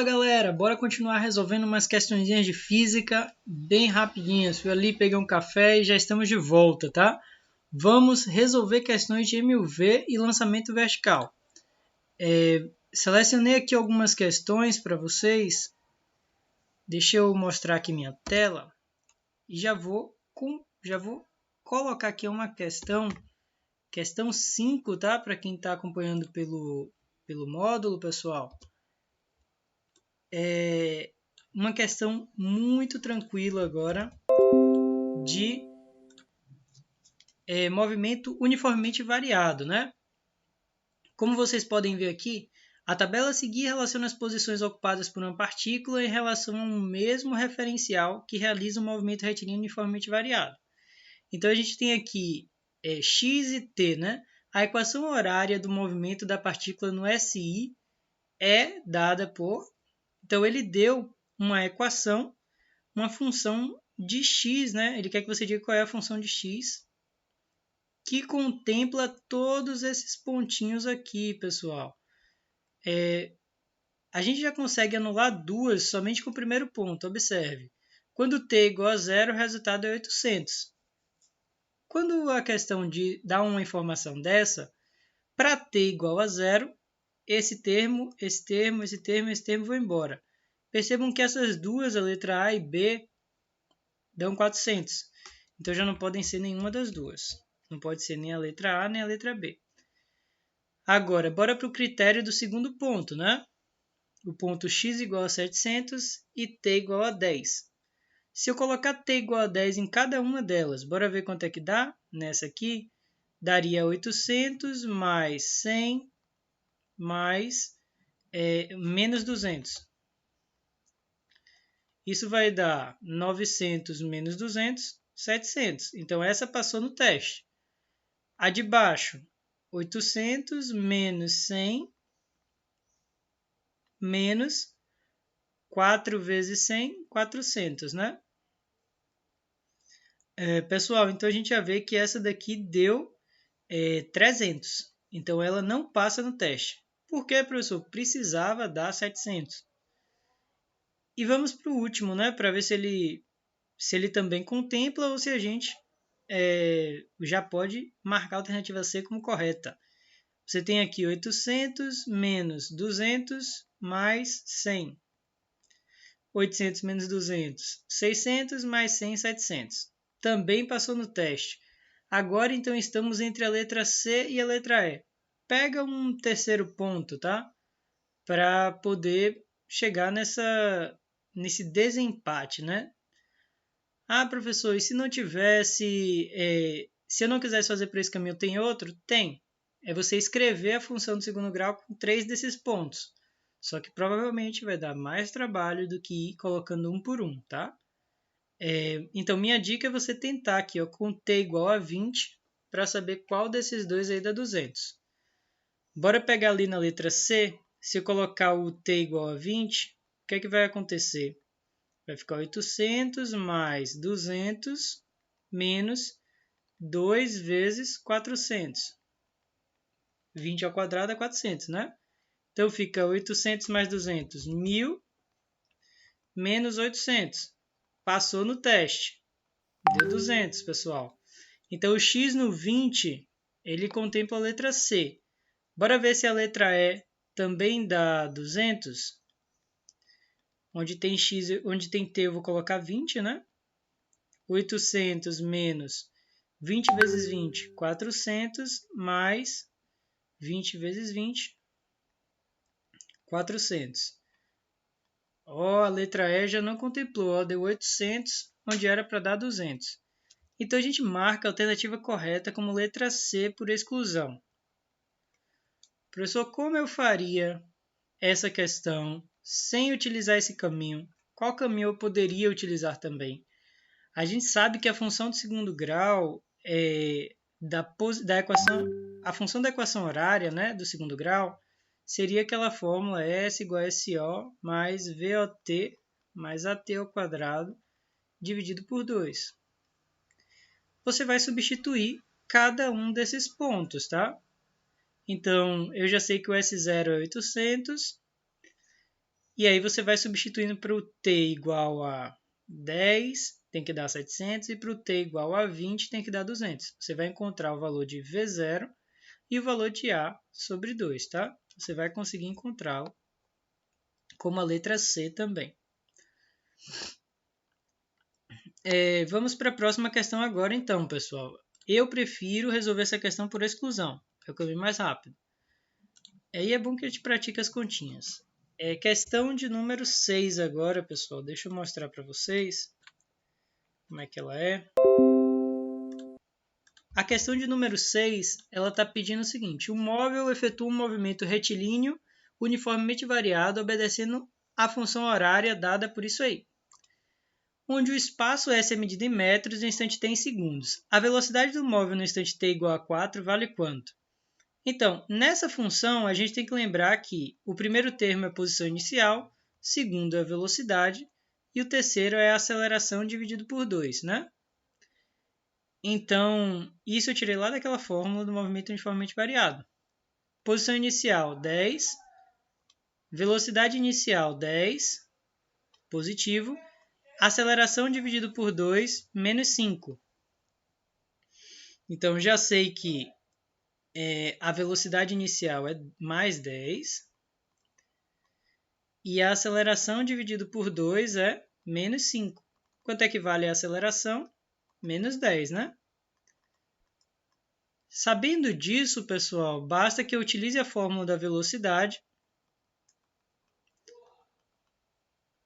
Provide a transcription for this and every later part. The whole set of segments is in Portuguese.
Fala galera, bora continuar resolvendo umas questõezinhas de física bem rapidinhas. Fui ali, peguei um café e já estamos de volta, tá? Vamos resolver questões de MUV e lançamento vertical. Selecionei aqui algumas questões para vocês. Deixa eu mostrar aqui minha tela e já vou colocar aqui uma questão 5, tá? Para quem está acompanhando pelo módulo, pessoal. Uma questão muito tranquila agora de movimento uniformemente variado, né? Como vocês podem ver aqui, a tabela a seguir relaciona as posições ocupadas por uma partícula em relação a um mesmo referencial que realiza um movimento retilíneo uniformemente variado. Então a gente tem aqui x e t, né? A equação horária do movimento da partícula no SI é dada por... Então ele deu uma equação, uma função de x, né? Ele quer que você diga qual é a função de x, que contempla todos esses pontinhos aqui, pessoal. A gente já consegue anular duas somente com o primeiro ponto, observe. Quando t é igual a zero, o resultado é 800. Quando a questão dá uma informação dessa, para t igual a zero, esse termo vão embora. Percebam que essas duas, a letra A e B, dão 400. Então já não podem ser nenhuma das duas. Não pode ser nem a letra A nem a letra B. Agora, bora para o critério do segundo ponto, né? O ponto x igual a 700 e t igual a 10. Se eu colocar t igual a 10 em cada uma delas, bora ver quanto é que dá? Nessa aqui, daria 800 mais 100 mais menos 200. Isso vai dar 900 menos 200, 700. Então, essa passou no teste. A de baixo, 800 menos 100 menos 4 vezes 100, 400, né? Pessoal, então a gente já vê que essa daqui deu 300. Então, ela não passa no teste. Por quê, professor? Precisava dar 700. E vamos para o último, né? Para ver se ele também contempla ou se a gente já pode marcar a alternativa C como correta. Você tem aqui 800 menos 200 mais 100. 800 menos 200, 600 mais 100, 700. Também passou no teste. Agora, então, estamos entre a letra C e a letra E. Pega um terceiro ponto, tá? Para poder chegar nesse desempate, né? Ah, professor, e se não tivesse... se eu não quisesse fazer por esse caminho, tem outro? Tem. É você escrever a função do segundo grau com 3 desses pontos. Só que provavelmente vai dar mais trabalho do que ir colocando um por um, tá? Então, minha dica é você tentar aqui, ó, com t igual a 20, para saber qual desses dois aí dá 200. Bora pegar ali na letra C. Se eu colocar o t igual a 20, o que é que vai acontecer? Vai ficar 800 mais 200 menos 2 vezes 400. 20 ao quadrado é 400, né? Então, fica 800 mais 200, 1.000 menos 800. Passou no teste. Deu 200, pessoal. Então, o x no 20, ele contempla a letra C. Bora ver se a letra E também dá 200. Onde tem x, onde tem t, eu vou colocar 20, né? 800 menos 20 vezes 20, 400, mais 20 vezes 20, 400. A letra E já não contemplou, deu 800, onde era para dar 200. Então, a gente marca a alternativa correta como letra C por exclusão. Professor, como eu faria essa questão sem utilizar esse caminho? Qual caminho eu poderia utilizar também? A gente sabe que a função de segundo grau da equação, a função da equação horária, né, do segundo grau, seria aquela fórmula S igual a SO mais VOT mais AT ao quadrado dividido por 2. Você vai substituir cada um desses pontos, tá? Então, eu já sei que o S0 é 800. E aí você vai substituindo para o t igual a 10, tem que dar 700, e para o t igual a 20, tem que dar 200. Você vai encontrar o valor de V0 e o valor de A sobre 2, tá? Você vai conseguir encontrá-lo como a letra C também. Vamos para a próxima questão agora então, pessoal. Eu prefiro resolver essa questão por exclusão, é o caminho mais rápido. Aí é bom que a gente pratique as continhas. Questão de número 6 agora, pessoal. Deixa eu mostrar para vocês como é que ela é. A questão de número 6, ela está pedindo o seguinte. O móvel efetua um movimento retilíneo uniformemente variado, obedecendo à função horária dada por isso aí, onde o espaço S é medido em metros e o instante t em segundos. A velocidade do móvel no instante t igual a 4 vale quanto? Então, nessa função, a gente tem que lembrar que o primeiro termo é a posição inicial, o segundo é a velocidade e o terceiro é a aceleração dividido por 2, né? Então, isso eu tirei lá daquela fórmula do movimento uniformemente variado. Posição inicial, 10. Velocidade inicial, 10. Positivo. Aceleração dividido por 2, menos 5. Então, já sei que a velocidade inicial é mais 10. E a aceleração dividido por 2 é menos 5. Quanto é que vale a aceleração? Menos 10, né? Sabendo disso, pessoal, basta que eu utilize a fórmula da velocidade.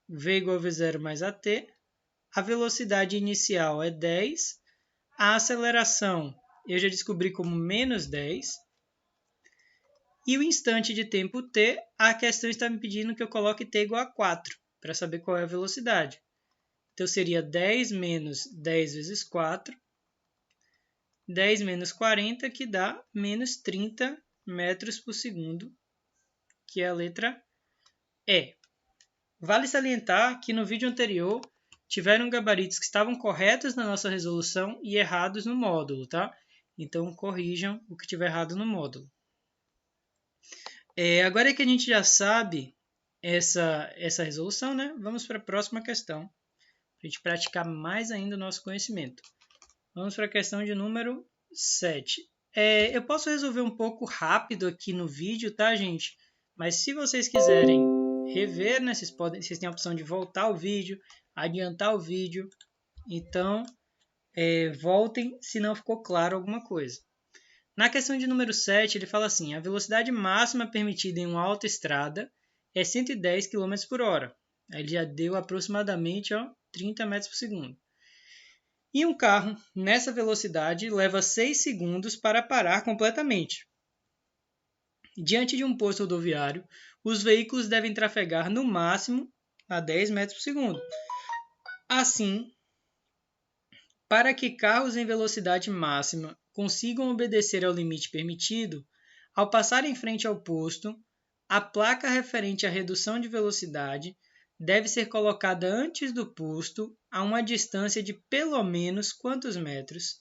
V igual a V0 mais AT. A velocidade inicial é 10. A aceleração eu já descobri como menos 10. E o instante de tempo t, a questão está me pedindo que eu coloque t igual a 4, para saber qual é a velocidade. Então, seria 10 menos 10 vezes 4, 10 menos 40, que dá menos 30 metros por segundo, que é a letra E. Vale salientar que no vídeo anterior tiveram gabaritos que estavam corretos na nossa resolução e errados no módulo, tá? Então, corrijam o que tiver errado no módulo. Agora que a gente já sabe essa resolução, né? Vamos para a próxima questão, para a gente praticar mais ainda o nosso conhecimento. Vamos para a questão de número 7. Eu posso resolver um pouco rápido aqui no vídeo, tá, gente? Mas se vocês quiserem rever, né, vocês têm a opção de voltar ao vídeo, adiantar o vídeo. Então, voltem se não ficou claro alguma coisa. Na questão de número 7, ele fala assim, a velocidade máxima permitida em uma autoestrada é 110 km por hora. Aí ele já deu aproximadamente 30 metros por segundo. E um carro, nessa velocidade, leva 6 segundos para parar completamente. Diante de um posto rodoviário, os veículos devem trafegar no máximo a 10 metros por segundo. Assim, para que carros em velocidade máxima consigam obedecer ao limite permitido, ao passar em frente ao posto, a placa referente à redução de velocidade deve ser colocada antes do posto a uma distância de pelo menos quantos metros?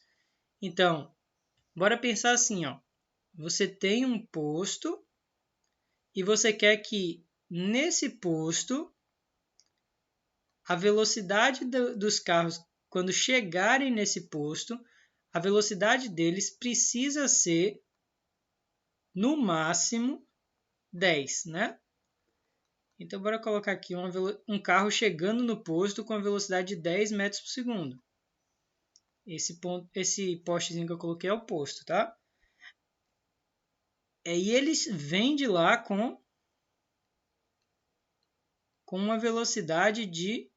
Então, bora pensar assim, ó. Você tem um posto e você quer que nesse posto a velocidade dos carros, quando chegarem nesse posto, a velocidade deles precisa ser, no máximo, 10, né? Então, bora colocar aqui um carro chegando no posto com a velocidade de 10 metros por segundo. Esse postezinho que eu coloquei é o posto, tá? E eles vêm de lá com uma velocidade de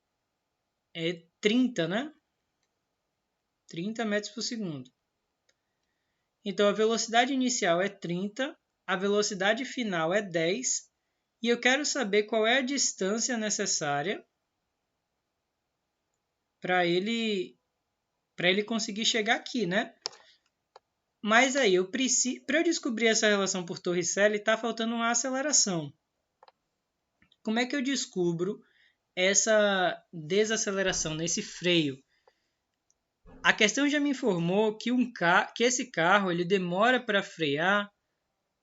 30, né? 30 metros por segundo. Então, a velocidade inicial é 30, a velocidade final é 10, e eu quero saber qual é a distância necessária para ele conseguir chegar aqui, né? Mas aí, para eu descobrir essa relação por Torricelli, está faltando uma aceleração. Como é que eu descubro essa desaceleração nesse freio? A questão já me informou que esse carro ele demora para frear,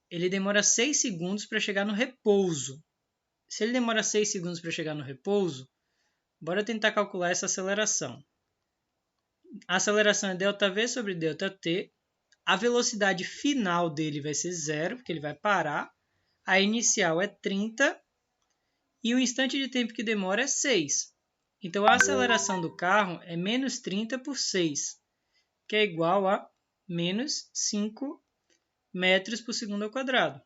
ele demora 6 segundos para chegar no repouso. Se ele demora 6 segundos para chegar no repouso, bora tentar calcular essa aceleração. A aceleração é ΔV sobre ΔT. A velocidade final dele vai ser 0, porque ele vai parar. A inicial é 30 e o instante de tempo que demora é 6. Então, a aceleração do carro é menos 30 por 6, que é igual a menos 5 metros por segundo ao quadrado.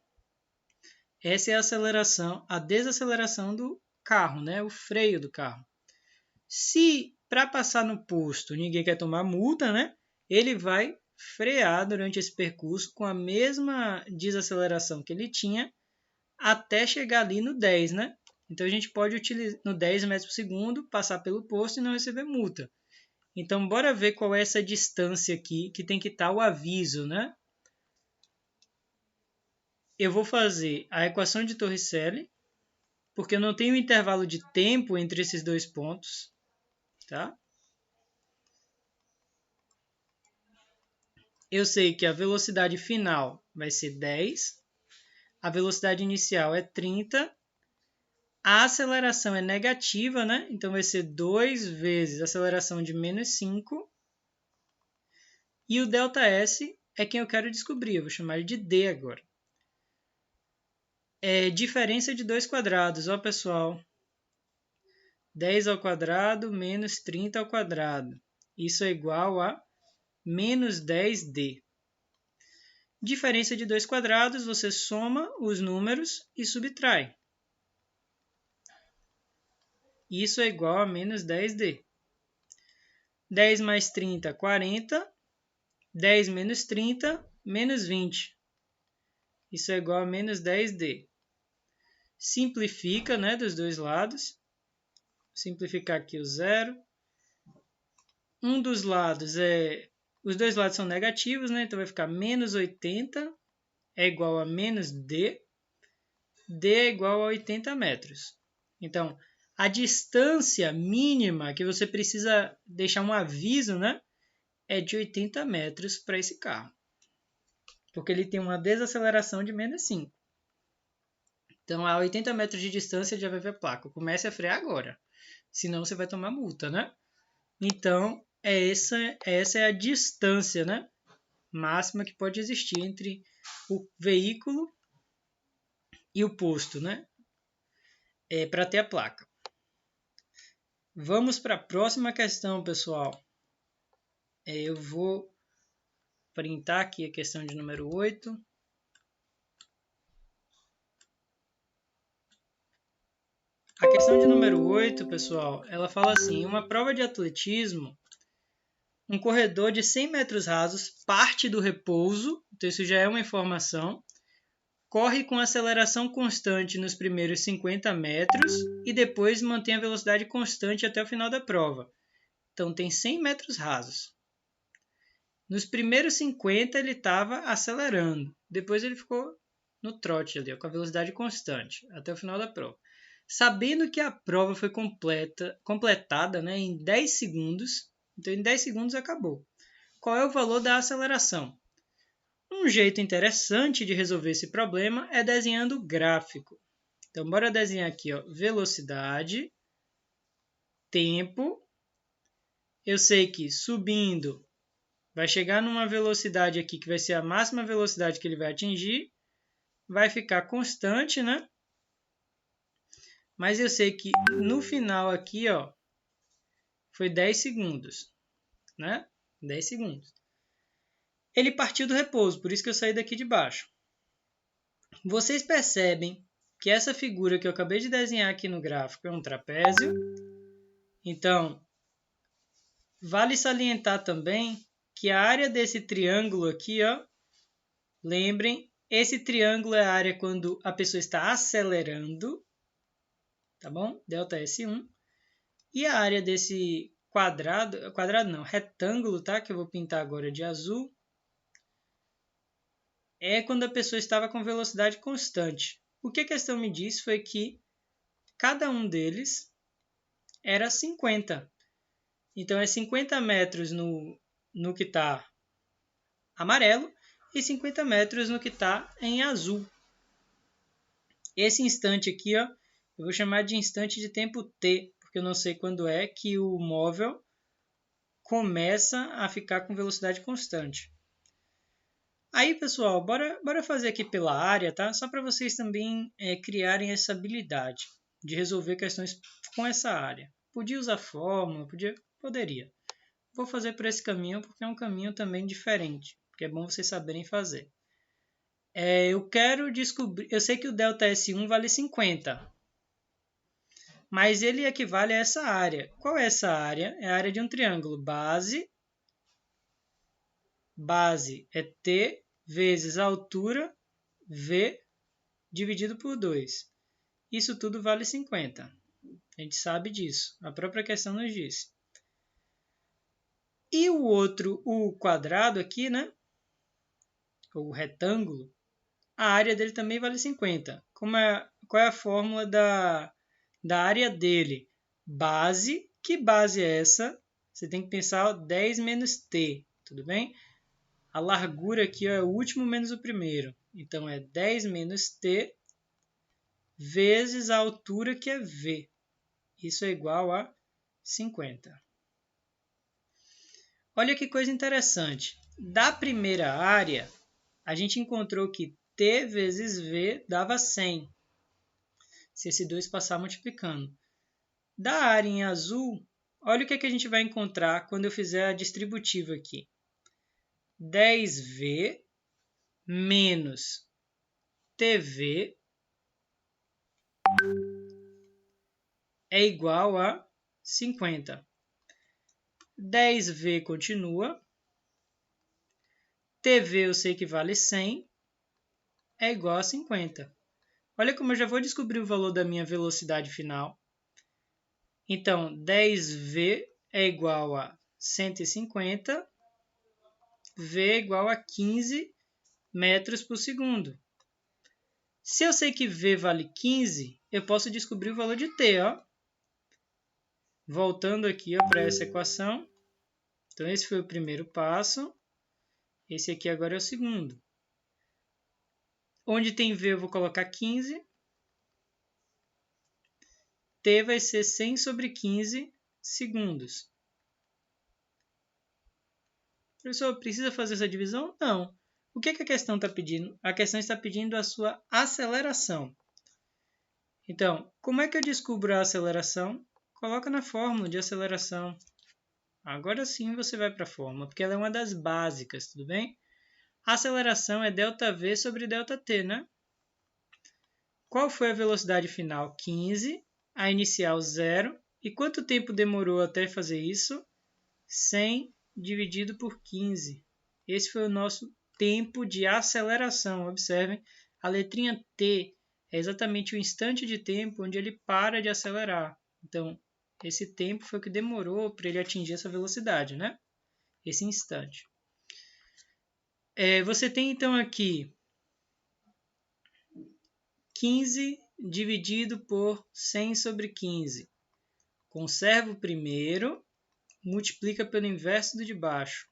Essa é a aceleração, a desaceleração do carro, né? O freio do carro. Se para passar no posto ninguém quer tomar multa, né? Ele vai frear durante esse percurso com a mesma desaceleração que ele tinha até chegar ali no 10, né? Então a gente pode utilizar no 10 metros por segundo, passar pelo posto e não receber multa. Então bora ver qual é essa distância aqui que tem que estar o aviso, né? Eu vou fazer a equação de Torricelli, porque eu não tenho intervalo de tempo entre esses dois pontos, tá? Eu sei que a velocidade final vai ser 10, a velocidade inicial é 30, a aceleração é negativa, né? Então vai ser 2 vezes a aceleração de menos 5, e o ΔS é quem eu quero descobrir, eu vou chamar ele de D agora. É diferença de 2 quadrados, ó pessoal. 10 ao quadrado menos 30 ao quadrado. Isso é igual a menos 10D. Diferença de 2 quadrados, você soma os números e subtrai. Isso é igual a menos 10D. 10 mais 30, 40. 10 menos 30, menos 20. Isso é igual a menos 10D. Simplifica, né, dos dois lados. Simplificar aqui o zero. Um dos lados os dois lados são negativos, né? Então vai ficar menos 80 é igual a menos D. D é igual a 80 metros. Então, a distância mínima que você precisa deixar um aviso, né? É de 80 metros para esse carro. Porque ele tem uma desaceleração de menos 5. Então, a 80 metros de distância já vai ver a placa. Comece a frear agora. Senão você vai tomar multa, né? Então, essa é a distância, né, máxima que pode existir entre o veículo e o posto, né, para ter a placa. Vamos para a próxima questão, pessoal. Eu vou printar aqui a questão de número 8. A questão de número 8, pessoal, ela fala assim: em uma prova de atletismo, um corredor de 100 metros rasos parte do repouso, então isso já é uma informação, corre com aceleração constante nos primeiros 50 metros e depois mantém a velocidade constante até o final da prova. Então tem 100 metros rasos. Nos primeiros 50 ele estava acelerando, depois ele ficou no trote ali, com a velocidade constante até o final da prova. Sabendo que a prova foi completada, né, em 10 segundos, então em 10 segundos acabou. Qual é o valor da aceleração? Um jeito interessante de resolver esse problema é desenhando o gráfico. Então, bora desenhar aqui, ó, velocidade, tempo. Eu sei que subindo vai chegar numa velocidade aqui que vai ser a máxima velocidade que ele vai atingir. Vai ficar constante, né? Mas eu sei que no final aqui, ó, foi 10 segundos, né? 10 segundos. Ele partiu do repouso, por isso que eu saí daqui de baixo. Vocês percebem que essa figura que eu acabei de desenhar aqui no gráfico é um trapézio. Então, vale salientar também que a área desse triângulo aqui, ó, lembrem, esse triângulo é a área quando a pessoa está acelerando, tá bom? ΔS1. E a área desse quadrado não, retângulo, tá? Que eu vou pintar agora de azul, é quando a pessoa estava com velocidade constante. O que a questão me disse foi que cada um deles era 50. Então, é 50 metros no que está amarelo e 50 metros no que está em azul. Esse instante aqui, ó, eu vou chamar de instante de tempo t, porque eu não sei quando é que o móvel começa a ficar com velocidade constante. Aí, pessoal, bora fazer aqui pela área, tá? Só para vocês também criarem essa habilidade de resolver questões com essa área. Podia usar fórmula, poderia. Vou fazer por esse caminho porque é um caminho também diferente, que é bom vocês saberem fazer. Eu quero descobrir... Eu sei que o ΔS1 vale 50, mas ele equivale a essa área. Qual é essa área? É a área de um triângulo. Base é T vezes a altura V dividido por 2. Isso tudo vale 50. A gente sabe disso. A própria questão nos disse. E o outro, o quadrado aqui, né? O retângulo, a área dele também vale 50. Qual é a fórmula da área dele? Base. Que base é essa? Você tem que pensar 10 menos t, tudo bem? A largura aqui é o último menos o primeiro. Então, é 10 menos t vezes a altura, que é v. Isso é igual a 50. Olha que coisa interessante. Da primeira área, a gente encontrou que t vezes v dava 100. Se esse 2 passar multiplicando. Da área em azul, olha o que a gente vai encontrar quando eu fizer a distributiva aqui. 10v menos tv é igual a 50. 10v continua. tv eu sei que vale 100. É igual a 50. Olha como eu já vou descobrir o valor da minha velocidade final. Então, 10v é igual a 150. V é igual a 15 metros por segundo. Se eu sei que V vale 15, eu posso descobrir o valor de T. Ó. Voltando aqui para essa equação. Então, esse foi o primeiro passo. Esse aqui agora é o segundo. Onde tem V, eu vou colocar 15. T vai ser 100 sobre 15 segundos. Professor, precisa fazer essa divisão? Não. O que a questão está pedindo? A questão está pedindo a sua aceleração. Então, como é que eu descubro a aceleração? Coloca na fórmula de aceleração. Agora sim você vai para a fórmula, porque ela é uma das básicas, tudo bem? A aceleração é ΔV sobre ΔT, né? Qual foi a velocidade final? 15, a inicial 0. E quanto tempo demorou até fazer isso? 100 dividido por 15. Esse foi o nosso tempo de aceleração. Observem, a letrinha T é exatamente o instante de tempo onde ele para de acelerar. Então, esse tempo foi o que demorou para ele atingir essa velocidade, né? Esse instante. Você tem, então, aqui 15 dividido por 100 sobre 15. Conserva o primeiro, multiplica pelo inverso do de baixo.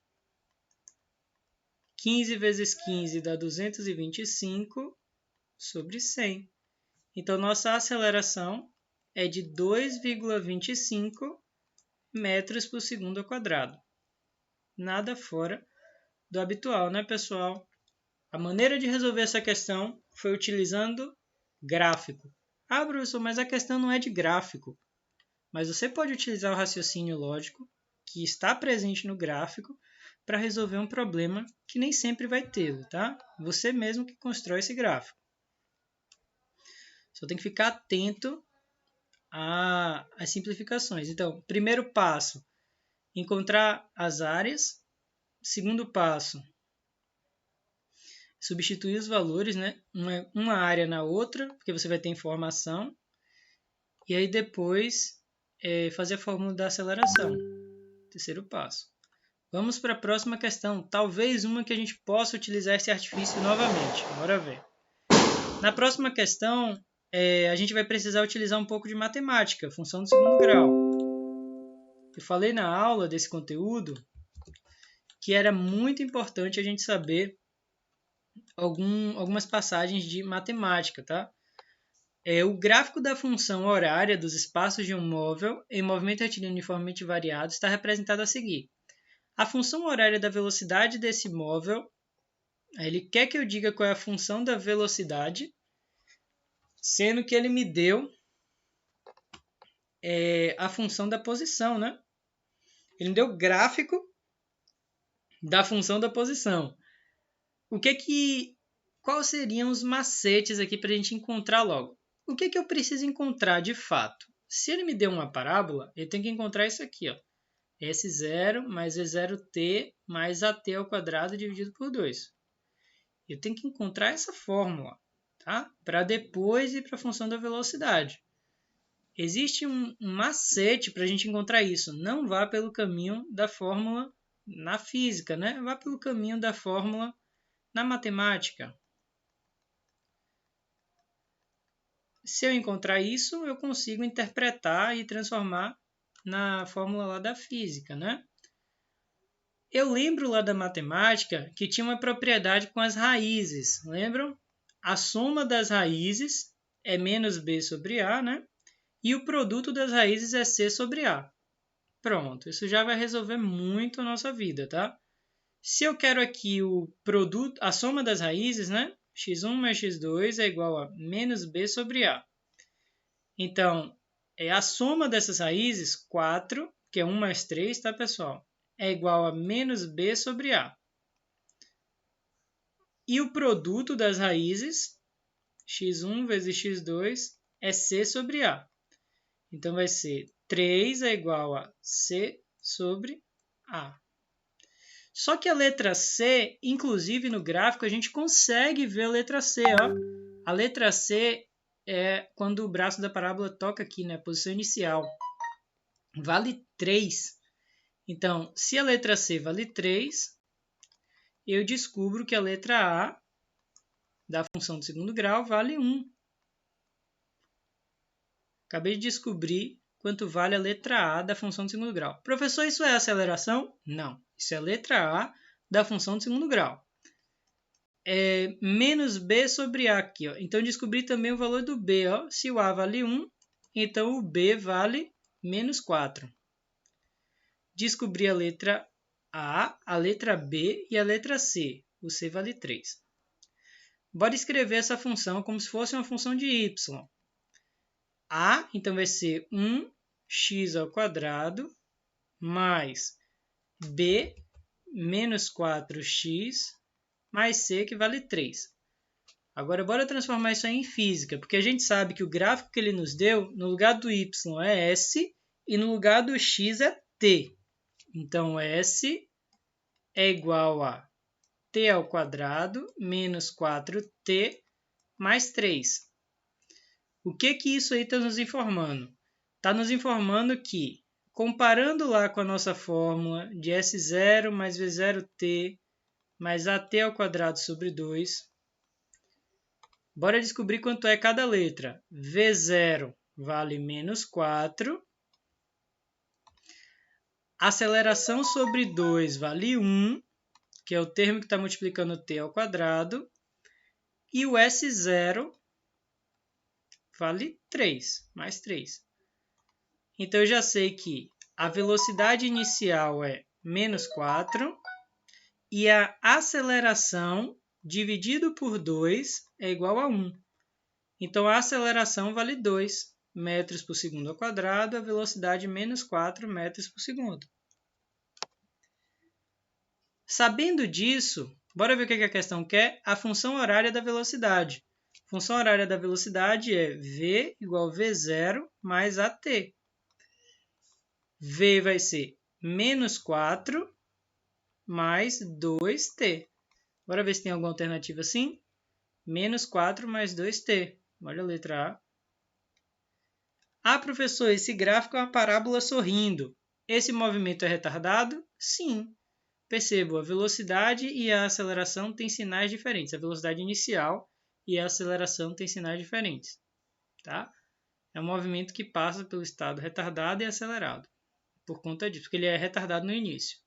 15 vezes 15 dá 225 sobre 100. Então, nossa aceleração é de 2,25 metros por segundo ao quadrado. Nada fora do habitual, né, pessoal? A maneira de resolver essa questão foi utilizando gráfico. Ah, professor, mas a questão não é de gráfico. Mas você pode utilizar o raciocínio lógico que está presente no gráfico para resolver um problema que nem sempre vai tê-lo, tá? Você mesmo que constrói esse gráfico. Só tem que ficar atento às simplificações. Então, primeiro passo, encontrar as áreas. Segundo passo, substituir os valores, né? Uma área na outra, porque você vai ter informação. E aí depois fazer a fórmula da aceleração. Terceiro passo. Vamos para a próxima questão. Talvez uma que a gente possa utilizar esse artifício novamente. Bora ver. Na próxima questão, a gente vai precisar utilizar um pouco de matemática, função do segundo grau. Eu falei na aula desse conteúdo que era muito importante a gente saber algumas passagens de matemática, tá? O gráfico da função horária dos espaços de um móvel em movimento retilíneo uniformemente variado está representado a seguir. A função horária da velocidade desse móvel, ele quer que eu diga qual é a função da velocidade, sendo que ele me deu a função da posição, né? Ele me deu o gráfico da função da posição. Quais seriam os macetes aqui para a gente encontrar logo? O que eu preciso encontrar de fato? Se ele me deu uma parábola, eu tenho que encontrar isso aqui, ó. S0 mais V0t mais AT ao quadrado dividido por 2. Eu tenho que encontrar essa fórmula, tá? Para depois ir para a função da velocidade. Existe um macete para a gente encontrar isso. Não vá pelo caminho da fórmula na física, né? Vá pelo caminho da fórmula na matemática. Se eu encontrar isso, eu consigo interpretar e transformar na fórmula lá da física, né? Eu lembro lá da matemática que tinha uma propriedade com as raízes, lembram? A soma das raízes é menos b sobre a, né? E o produto das raízes é c sobre a. Pronto, isso já vai resolver muito a nossa vida, tá? Se eu quero aqui o produto, a soma das raízes, né? x1 mais x2 é igual a menos b sobre a. Então, a soma dessas raízes, 4, que é 1 mais 3, tá, pessoal? É igual a menos b sobre a. E o produto das raízes, x1 vezes x2, é c sobre a. Então, vai ser 3 é igual a c sobre a. Só que a letra C, inclusive no gráfico, a gente consegue ver a letra C. Ó. A letra C é quando o braço da parábola toca aqui, né? Posição inicial. Vale 3. Então, se a letra C vale 3, eu descubro que a letra A da função do segundo grau vale 1. Acabei de descobrir quanto vale a letra A da função do segundo grau. Professor, isso é aceleração? Não. Isso é a letra A da função do segundo grau. É menos b sobre a aqui. Ó. Então, descobri também o valor do b. Ó. Se o a vale 1, então o b vale menos 4. Descobri a letra A letra B e a letra C. O C vale 3. Bora escrever essa função como se fosse uma função de y. A, então, vai ser 1x ao quadrado mais b menos 4x mais c, que vale 3. Agora, bora transformar isso aí em física, porque a gente sabe que o gráfico que ele nos deu, no lugar do y é s e no lugar do x é t. Então, s é igual a t ao quadrado menos 4t mais 3. O que isso aí está nos informando? Está nos informando que, comparando lá com a nossa fórmula de S0 mais V0t mais AT ao quadrado sobre 2, bora descobrir quanto é cada letra. V0 vale menos 4. Aceleração sobre 2 vale 1, que é o termo que está multiplicando t ao quadrado. E o S0 vale 3, mais 3. Então, eu já sei que a velocidade inicial é menos 4 e a aceleração dividido por 2 é igual a 1. Então, a aceleração vale 2 metros por segundo ao quadrado, a velocidade menos 4 metros por segundo. Sabendo disso, bora ver o que a questão quer? A função horária da velocidade. A função horária da velocidade é v igual a v0 mais at. V vai ser menos 4 mais 2t. Bora ver se tem alguma alternativa assim. Menos 4 mais 2t. Olha a letra A. Ah, professor, esse gráfico é uma parábola sorrindo. Esse movimento é retardado? Sim. Percebo, a velocidade e a aceleração têm sinais diferentes. A velocidade inicial e a aceleração têm sinais diferentes. Tá? É um movimento que passa pelo estado retardado e acelerado. Por conta disso, porque ele é retardado no início.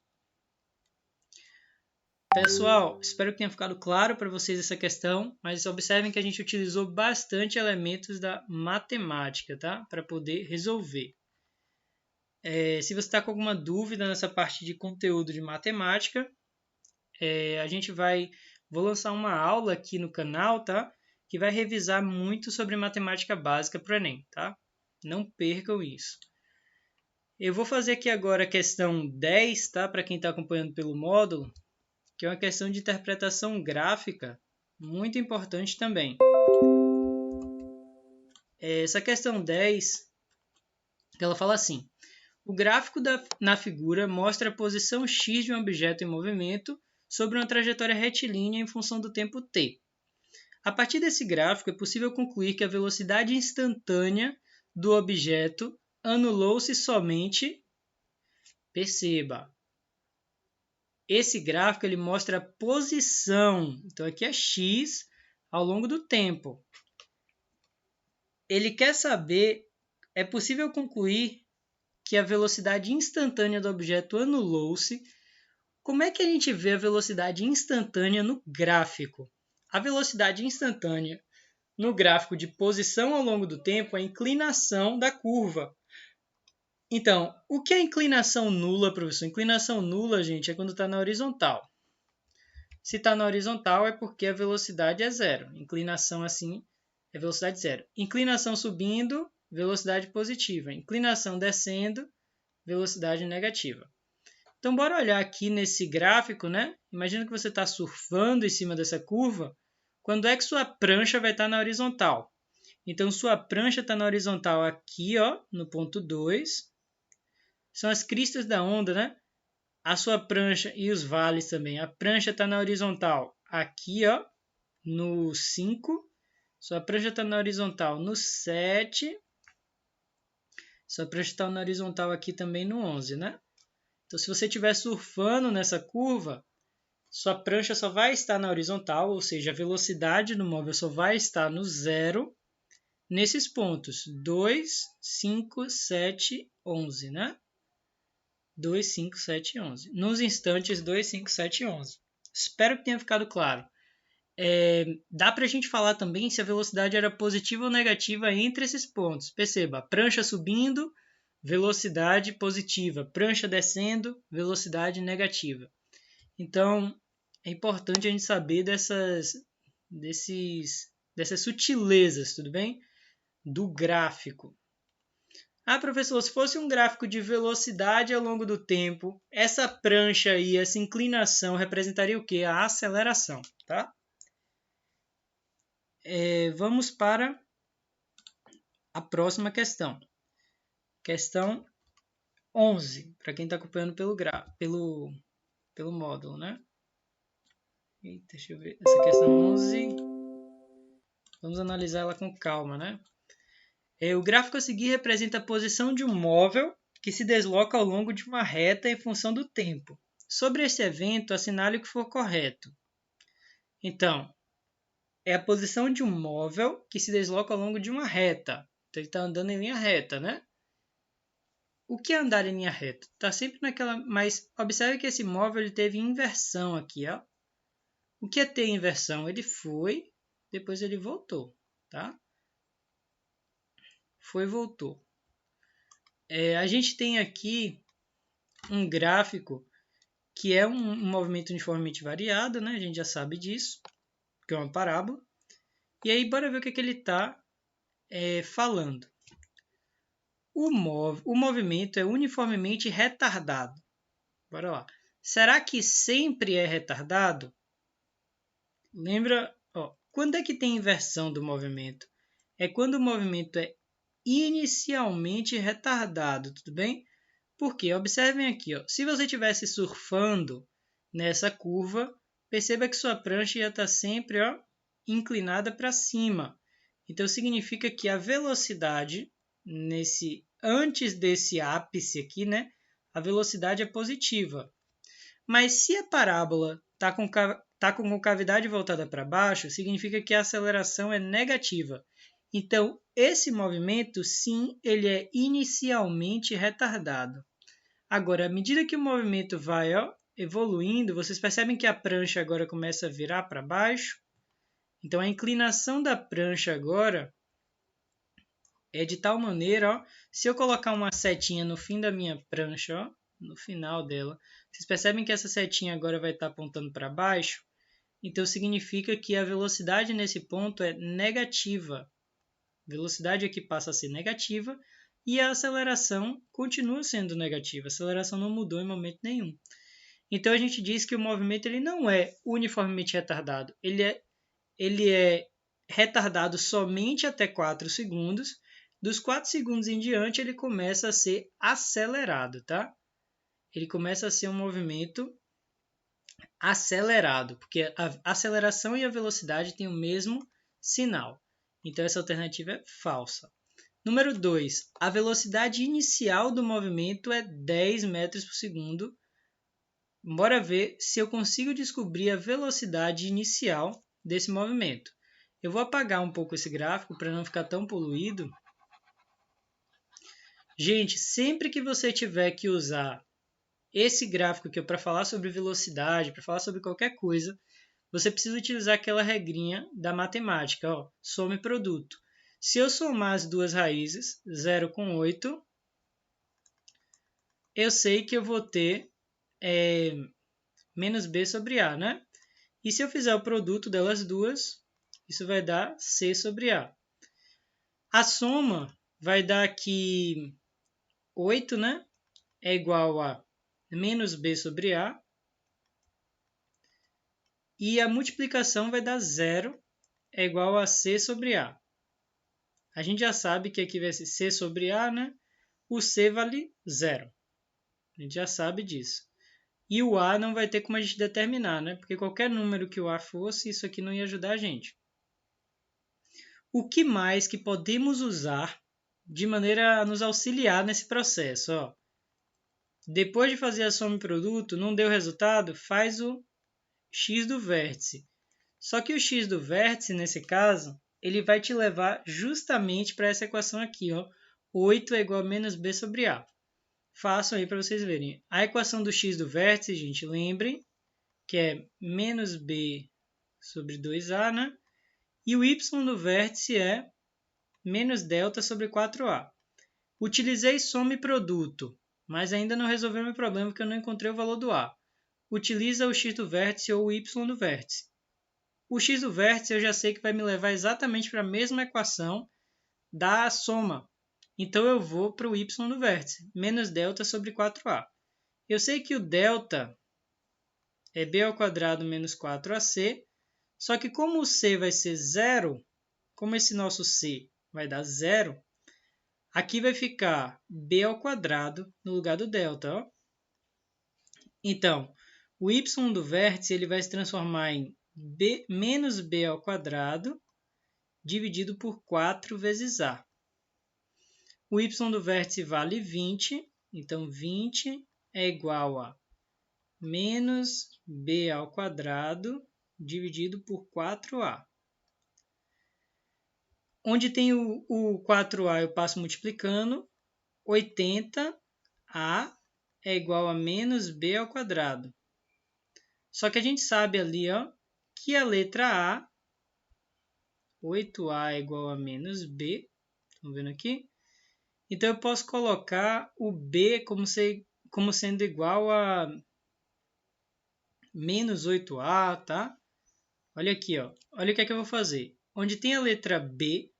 Pessoal, espero que tenha ficado claro para vocês essa questão, mas observem que a gente utilizou bastante elementos da matemática, tá? Para poder resolver. Se você está com alguma dúvida nessa parte de conteúdo de matemática, vou lançar uma aula aqui no canal, tá? Que vai revisar muito sobre matemática básica para o Enem, tá? Não percam isso. Eu vou fazer aqui agora a questão 10, tá? Para quem está acompanhando pelo módulo, que é uma questão de interpretação gráfica, muito importante também. Essa questão 10, ela fala assim: o gráfico na figura mostra a posição x de um objeto em movimento sobre uma trajetória retilínea em função do tempo t. A partir desse gráfico, é possível concluir que a velocidade instantânea do objeto anulou-se somente. Perceba, esse gráfico ele mostra a posição, então aqui é x, ao longo do tempo. Ele quer saber, é possível concluir que a velocidade instantânea do objeto anulou-se. Como é que a gente vê a velocidade instantânea no gráfico? A velocidade instantânea no gráfico de posição ao longo do tempo é a inclinação da curva. Então, o que é inclinação nula, professor? Inclinação nula, gente, é quando está na horizontal. Se está na horizontal é porque a velocidade é zero. Inclinação assim é velocidade zero. Inclinação subindo, velocidade positiva. Inclinação descendo, velocidade negativa. Então, bora olhar aqui nesse gráfico, né? Imagina que você está surfando em cima dessa curva. Quando é que sua prancha vai estar na horizontal? Então, sua prancha está na horizontal aqui, ó, no ponto 2. São as cristas da onda, né? A sua prancha e os vales também. A prancha está na horizontal aqui, ó, no 5. Sua prancha está na horizontal no 7. Sua prancha está na horizontal aqui também no 11, né? Então, se você estiver surfando nessa curva, sua prancha só vai estar na horizontal, ou seja, a velocidade do móvel só vai estar no zero nesses pontos 2, 5, 7, 11, né? 2, 5, 7 e 11. Nos instantes 2, 5, 7 e 11. Espero que tenha ficado claro. Dá para a gente falar também se a velocidade era positiva ou negativa entre esses pontos. Perceba, prancha subindo, velocidade positiva. Prancha descendo, velocidade negativa. Então, é importante a gente saber dessas sutilezas, tudo bem? Do gráfico. Ah, professor, se fosse um gráfico de velocidade ao longo do tempo, essa prancha aí, essa inclinação, representaria o quê? A aceleração, tá? Vamos para a próxima questão. Questão 11, para quem está acompanhando pelo módulo, né? Eita, deixa eu ver. Essa questão 11, vamos analisar ela com calma, né? O gráfico a seguir representa a posição de um móvel que se desloca ao longo de uma reta em função do tempo. Sobre esse evento, assinale o que for correto. Então, é a posição de um móvel que se desloca ao longo de uma reta. Então, ele está andando em linha reta, né? O que é andar em linha reta? Está sempre naquela... Mas observe que esse móvel ele teve inversão aqui, ó. O que é ter inversão? Ele foi, depois ele voltou, tá? Foi e voltou. A gente tem aqui um gráfico que é um movimento uniformemente variado, né? A gente já sabe disso, que é uma parábola. E aí, bora ver o que ele está falando. O movimento é uniformemente retardado. Bora lá. Será que sempre é retardado? Lembra, ó, quando é que tem inversão do movimento? É quando o movimento é inicialmente retardado, tudo bem? Porque, observem aqui, ó, se você estivesse surfando nessa curva, perceba que sua prancha ia estar sempre, ó, inclinada para cima. Então, significa que a velocidade, antes desse ápice aqui, né, a velocidade é positiva. Mas se a parábola está com concavidade voltada para baixo, significa que a aceleração é negativa. Então, esse movimento, sim, ele é inicialmente retardado. Agora, à medida que o movimento vai evoluindo, vocês percebem que a prancha agora começa a virar para baixo? Então, a inclinação da prancha agora é de tal maneira, ó, se eu colocar uma setinha no fim da minha prancha, ó, no final dela, vocês percebem que essa setinha agora vai estar apontando para baixo? Então, significa que a velocidade nesse ponto é negativa. A velocidade aqui passa a ser negativa e a aceleração continua sendo negativa. A aceleração não mudou em momento nenhum. Então, a gente diz que o movimento ele não é uniformemente retardado. Ele é retardado somente até 4 segundos. Dos 4 segundos em diante, ele começa a ser acelerado, tá? Ele começa a ser um movimento acelerado, porque a aceleração e a velocidade têm o mesmo sinal. Então, essa alternativa é falsa. Número 2. A velocidade inicial do movimento é 10 metros por segundo. Bora ver se eu consigo descobrir a velocidade inicial desse movimento. Eu vou apagar um pouco esse gráfico para não ficar tão poluído. Gente, sempre que você tiver que usar esse gráfico aqui para falar sobre velocidade, para falar sobre qualquer coisa, você precisa utilizar aquela regrinha da matemática, ó, soma e produto. Se eu somar as duas raízes, 0 com 8, eu sei que eu vou ter menos b sobre a, né? E se eu fizer o produto delas duas, isso vai dar c sobre a. A soma vai dar aqui 8, né? É igual a menos b sobre a. E a multiplicação vai dar 0, é igual a c sobre a. A gente já sabe que aqui vai ser c sobre a, né? O c vale 0. A gente já sabe disso. E o a não vai ter como a gente determinar, né? Porque qualquer número que o a fosse, isso aqui não ia ajudar a gente. O que mais que podemos usar de maneira a nos auxiliar nesse processo? Ó, depois de fazer a soma e produto, não deu resultado? Faz o x do vértice. Só que o x do vértice, nesse caso, ele vai te levar justamente para essa equação aqui, ó. 8 é igual a menos b sobre a. Façam aí para vocês verem. A equação do x do vértice, gente, lembrem que é menos b sobre 2a, né? E o y do vértice é menos delta sobre 4a. Utilizei soma e produto, mas ainda não resolveu meu problema porque eu não encontrei o valor do a. Utiliza o x do vértice ou o y do vértice. O x do vértice eu já sei que vai me levar exatamente para a mesma equação da soma. Então, eu vou para o y do vértice, menos delta sobre 4a. Eu sei que o delta é b ao quadrado menos 4ac, só que como o c vai ser 0, como esse nosso c vai dar 0, aqui vai ficar b ao quadrado no lugar do delta. Ó. Então, o y do vértice ele vai se transformar em menos b ao quadrado dividido por 4 vezes a. O y do vértice vale 20, então 20 é igual a menos b ao quadrado dividido por 4a. Onde tem o 4a eu passo multiplicando, 80a é igual a menos b ao quadrado. Só que a gente sabe ali ó, que a letra a, 8a é igual a menos b, estão vendo aqui? Então, eu posso colocar o b como sendo igual a menos 8a, tá? Olha aqui, ó. Olha o que é que eu vou fazer. Onde tem a letra b,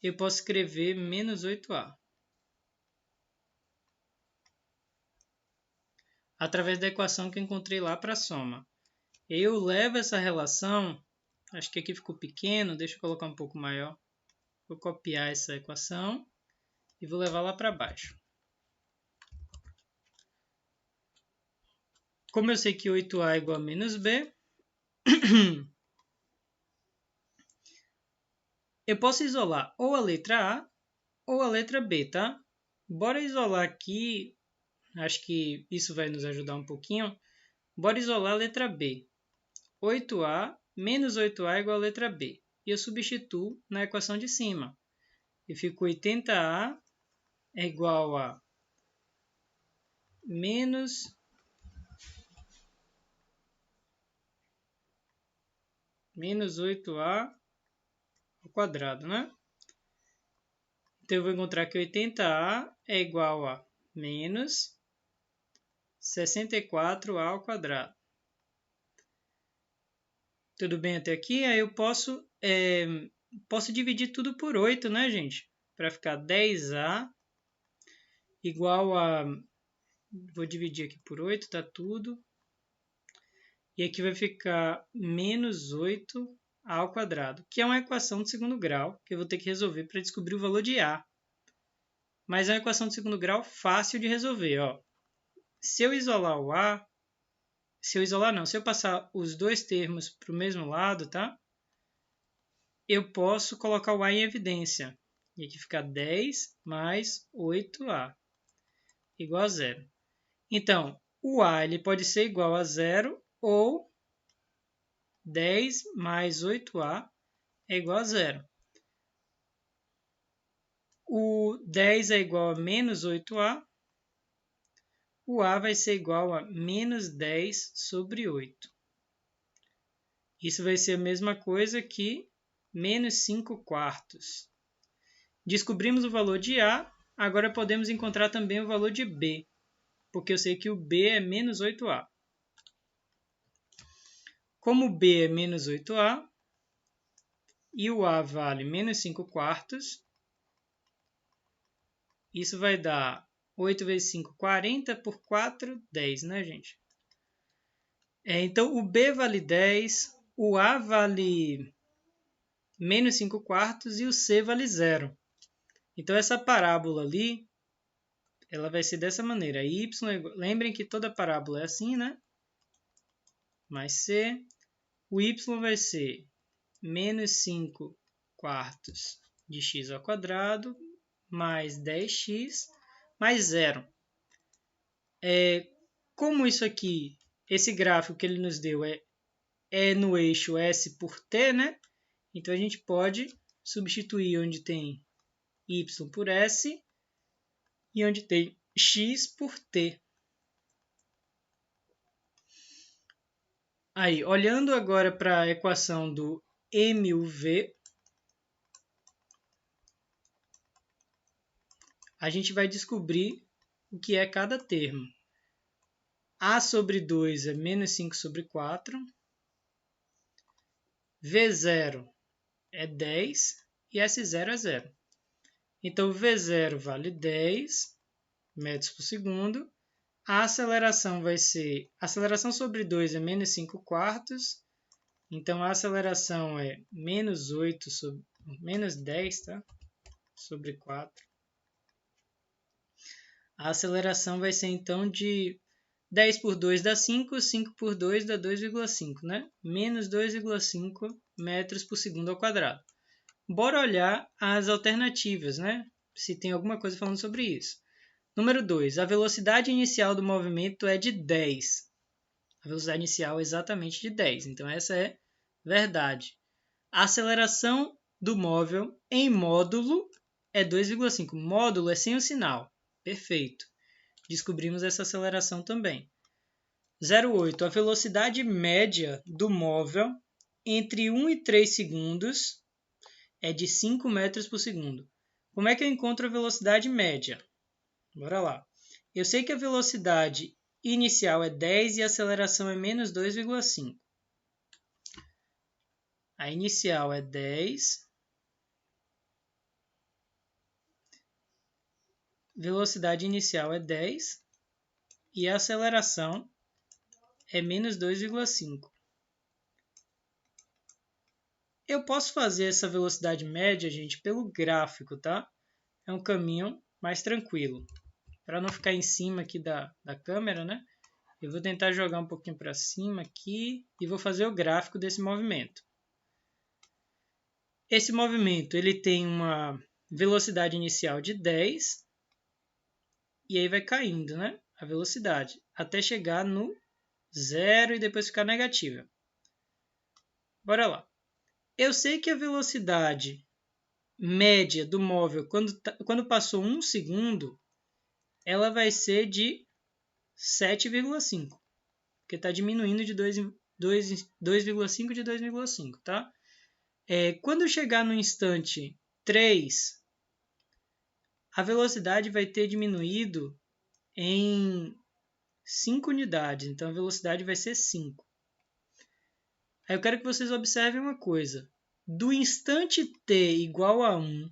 eu posso escrever menos 8a. Através da equação que eu encontrei lá para a soma. Eu levo essa relação, acho que aqui ficou pequeno, deixa eu colocar um pouco maior. Vou copiar essa equação e vou levar lá para baixo. Como eu sei que 8a é igual a menos b, eu posso isolar ou a letra A ou a letra B, tá? Bora isolar aqui, acho que isso vai nos ajudar um pouquinho. Bora isolar a letra B. 8a menos 8a é igual a letra B. E eu substituo na equação de cima. E fica 80a é igual a menos menos 8a ao quadrado, né? Então, eu vou encontrar que 80a é igual a menos 64a ao quadrado. Tudo bem até aqui? Aí eu posso dividir tudo por 8, né, gente? Para ficar 10a igual a... Vou dividir aqui por 8, tá tudo. E aqui vai ficar menos 8a ao quadrado, que é uma equação de segundo grau, que eu vou ter que resolver para descobrir o valor de a. Mas é uma equação de segundo grau fácil de resolver, ó. Se eu isolar o a, se eu passar os dois termos para o mesmo lado, tá? Eu posso colocar o a em evidência. E aqui fica 10 mais 8a igual a zero. Então, o a ele pode ser igual a zero ou 10 mais 8a é igual a zero. O 10 é igual a menos 8a. O a vai ser igual a menos 10 sobre 8. Isso vai ser a mesma coisa que menos 5 quartos. Descobrimos o valor de a, agora podemos encontrar também o valor de b, porque eu sei que o b é menos 8a. Como o b é menos 8a e o a vale menos 5 quartos, isso vai dar 8 vezes 5, 40, por 4, 10, né, gente? Então, o b vale 10, o a vale menos 5 quartos e o c vale 0. Então, essa parábola ali, ela vai ser dessa maneira. Lembrem que toda parábola é assim, né? Mais c. O y vai ser menos 5 quartos de x ao quadrado mais 10x mais 0. Como isso aqui, esse gráfico que ele nos deu é no eixo S por T, né? Então, a gente pode substituir onde tem y por S e onde tem x por T. Aí, olhando agora para a equação do MUV, a gente vai descobrir o que é cada termo. A sobre 2 é menos 5 sobre 4. V0 é 10 e S0 é 0. Então, V0 vale 10 metros por segundo. A aceleração vai ser... A aceleração sobre 2 é menos 5 quartos. Então, a aceleração é menos 10, tá? Sobre 4. A aceleração vai ser, então, de 10 por 2 dá 5, 5 por 2 dá 2,5, né? Menos 2,5 metros por segundo ao quadrado. Bora olhar as alternativas, né? Se tem alguma coisa falando sobre isso. Número 2. A velocidade inicial do movimento é de 10. A velocidade inicial é exatamente de 10. Então, essa é verdade. A aceleração do móvel em módulo é 2,5. Módulo é sem o sinal. Perfeito. Descobrimos essa aceleração também. 0,8. A velocidade média do móvel entre 1 e 3 segundos é de 5 metros por segundo. Como é que eu encontro a velocidade média? Bora lá. Eu sei que a velocidade inicial é 10 e a aceleração é menos 2,5. A inicial é 10. Velocidade inicial é 10 e a aceleração é menos 2,5. Eu posso fazer essa velocidade média, gente, pelo gráfico, tá? É um caminho mais tranquilo. Para não ficar em cima aqui da câmera, né? Eu vou tentar jogar um pouquinho para cima aqui e vou fazer o gráfico desse movimento. Esse movimento ele tem uma velocidade inicial de 10 e aí vai caindo, né? A velocidade até chegar no 0 e depois ficar negativa. Bora lá. Eu sei que a velocidade média do móvel quando passou 1 segundo, ela vai ser de 7,5, porque está diminuindo de 2 2,5 de 2,5, tá? Quando chegar no instante 3, a velocidade vai ter diminuído em 5 unidades, então a velocidade vai ser 5. Aí eu quero que vocês observem uma coisa. Do instante t igual a 1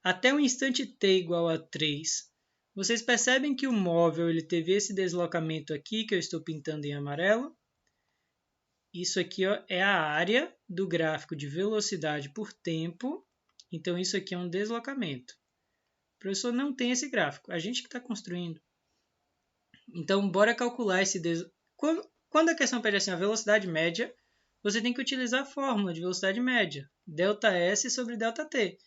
até o instante t igual a 3, vocês percebem que o móvel ele teve esse deslocamento aqui, que eu estou pintando em amarelo. Isso aqui ó, é a área do gráfico de velocidade por tempo. Então, isso aqui é um deslocamento. O professor não tem esse gráfico, a gente que está construindo. Então, bora calcular esse Quando a questão pede assim, a velocidade média, você tem que utilizar a fórmula de velocidade média, ΔS sobre ΔT.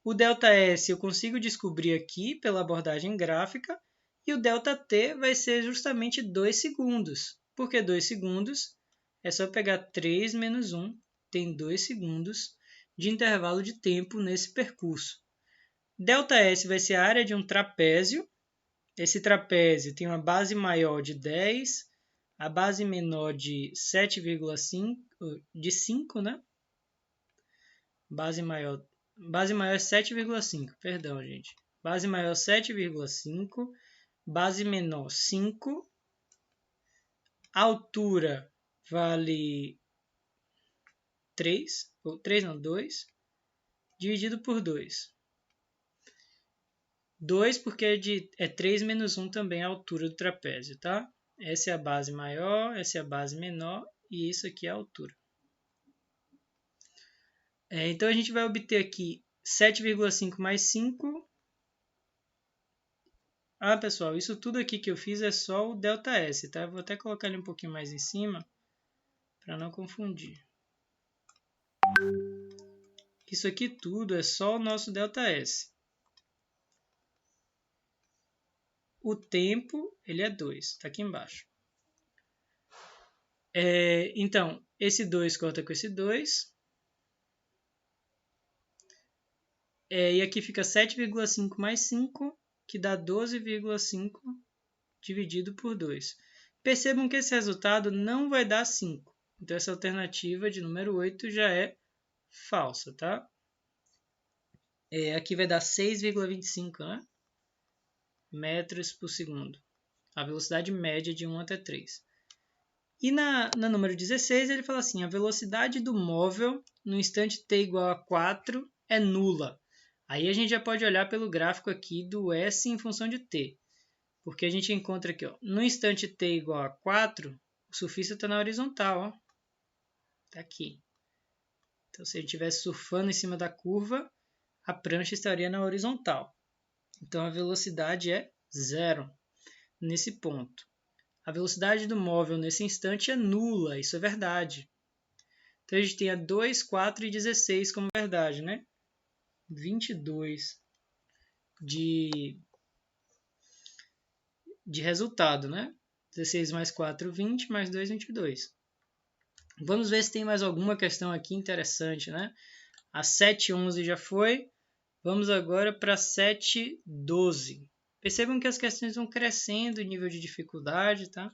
O ΔS eu consigo descobrir aqui pela abordagem gráfica, e o ΔT vai ser justamente 2 segundos. Por que 2 segundos? É só pegar 3 menos 1, tem 2 segundos de intervalo de tempo nesse percurso. ΔS vai ser a área de um trapézio. Esse trapézio tem uma base maior de 10, a base menor de 7,5, de 5, né? Base maior é 7,5, perdão, gente. Base maior 7,5, base menor 5, altura vale 3, ou 3 não, 2, dividido por 2. 2 porque é 3 menos 1 também a altura do trapézio, tá? Essa é a base maior, essa é a base menor e isso aqui é a altura. Então a gente vai obter aqui 7,5 mais 5. Ah, pessoal, isso tudo aqui que eu fiz é só o ΔS, tá? Eu vou até colocar ele um pouquinho mais em cima para não confundir. Isso aqui tudo é só o nosso ΔS. O tempo, ele é 2, está aqui embaixo. Então, esse 2 corta com esse 2. E aqui fica 7,5 mais 5, que dá 12,5 dividido por 2. Percebam que esse resultado não vai dar 5. Então, essa alternativa de número 8 já é falsa, tá? Aqui vai dar 6,25, né? Metros por segundo. A velocidade média de 1 até 3. E na número 16, ele fala assim, a velocidade do móvel no instante t igual a 4 é nula. Aí a gente já pode olhar pelo gráfico aqui do S em função de t. Porque a gente encontra aqui, ó, no instante t igual a 4, o surfista está na horizontal. Está aqui. Então, se ele estivesse surfando em cima da curva, a prancha estaria na horizontal. Então, a velocidade é 0 nesse ponto. A velocidade do móvel nesse instante é nula, isso é verdade. Então, a gente tem a 2, 4 e 16 como verdade, né? 22 de resultado, né? 16 mais 4, 20, mais 2, 22. Vamos ver se tem mais alguma questão aqui interessante, né? A 7,11 já foi. Vamos agora para 7,12. Percebam que as questões vão crescendo em nível de dificuldade, tá?